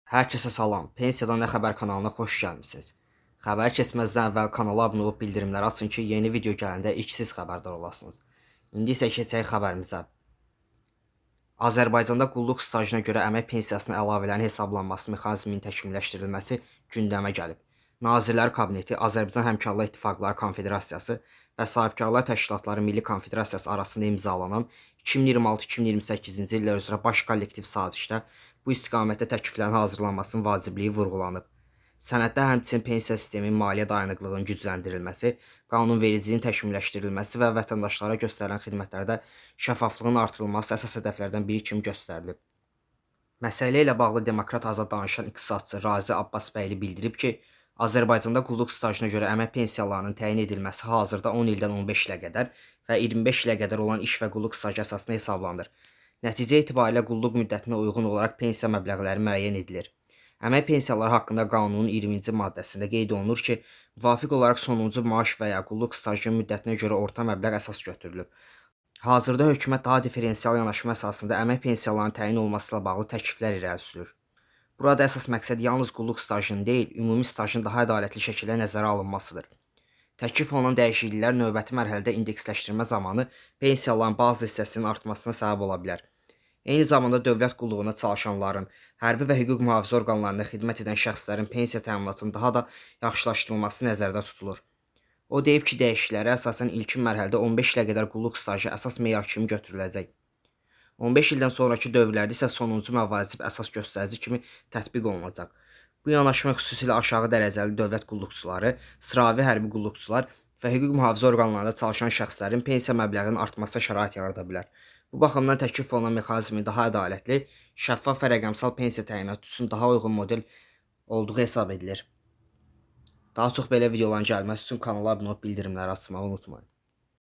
Hər kəsə salam. Pensiyadan nə xəbər kanalına xoş gəlmisiniz. Xəbər keçməzdən əvvəl kanala abunə olub bildirimləri açın ki, yeni video gələndə ilk siz xəbərdar olasınız. İndi isə keçək xəbərimizə. Azərbaycanda qulluq stajına görə əmək pensiyasına əlavələrin hesablanması mexanizminin təkmilləşdirilməsi gündəmə gəlib. Nazirlər Kabineti, Azərbaycan Həmkarlar İttifaqları Konfederasiyası və Sahibkarlar Təşkilatları Milli Konfederasiyası arasında imzalanan 2026-2028-ci illər üzrə baş kollektiv sazişdə bu istiqamətdə təkliflərin hazırlanmasının vacibliyi vurğulanıb. Sənəddə həmçinin pensiya sisteminin maliyyə dayanıqlığının gücləndirilməsi, qanunvericiliyin təkmilləşdirilməsi və vətəndaşlara göstərilən xidmətlərdə şəffaflığın artırılması əsas hədəflərdən biri kimi göstərilib. Məsələ ilə bağlı Demokrat Azad danışan iqtisadçı Razi Abbasbəyli bildirib ki, Azərbaycanda qulluq stajına görə əmək pensiyalarının təyin edilməsi hazırda 10 ildən 15 ilə qədər və 25 ilə qədər olan iş və qulluq stajı əsasında hesablanır. Nəticə etibarilə qulluq müddətinə uyğun olaraq pensiya məbləğləri müəyyən edilir. Əmək pensiyaları haqqında qanunun 20-ci maddəsində qeyd olunur ki, müvafiq olaraq sonuncu maaş və ya qulluq stajının müddətinə görə orta məbləğ əsas götürülüb. Hazırda hökumət daha differensial yanaşma əsasında əmək pensiyalarının təyin olması ilə bağlı təkliflər irəli sürür. Burada əsas məqsəd yalnız qulluq stajının deyil, ümumi stajın daha ədalətli şəkildə nəzərə alınmasıdır. Təklif olunan dəyişikliklər növbəti mərhələdə indeksləşdirmə zamanı pensiyaların bazı hissəsinin artmasına səbəb ola bilər. Eyni zamanda dövlət qulluğuna çalışanların, hərbi və hüquq mühafizə orqanlarında xidmət edən şəxslərin pensiya təminatının daha da yaxşılaşdırılması nəzərdə tutulur. O deyib ki, dəyişikliklərə əsasən ilkin mərhələdə 15 ilə qədər qulluq stajı əsas meyar kimi götürüləcək. 15 ildən sonrakı dövrlərdə isə sonuncu məvacib əsas göstərici kimi tətbiq olunacaq. Bu yanaşma xüsusilə aşağı dərəcəli dövlət qulluqçuları, sıravi hərbi qulluqçular və hüquq mühafizə orqanlarında çalışan şəxslərin pensiya məbləğinin artmasına şərait yarada bilər. Bu baxımdan təklif olunan mexanizmi daha ədalətli, şəffaf və rəqəmsal pensiya təyinatı üçün daha uyğun model olduğu hesab edilir. Daha çox belə videoların gəlməsi üçün kanala abunə olub bildirimləri açmağı unutmayın.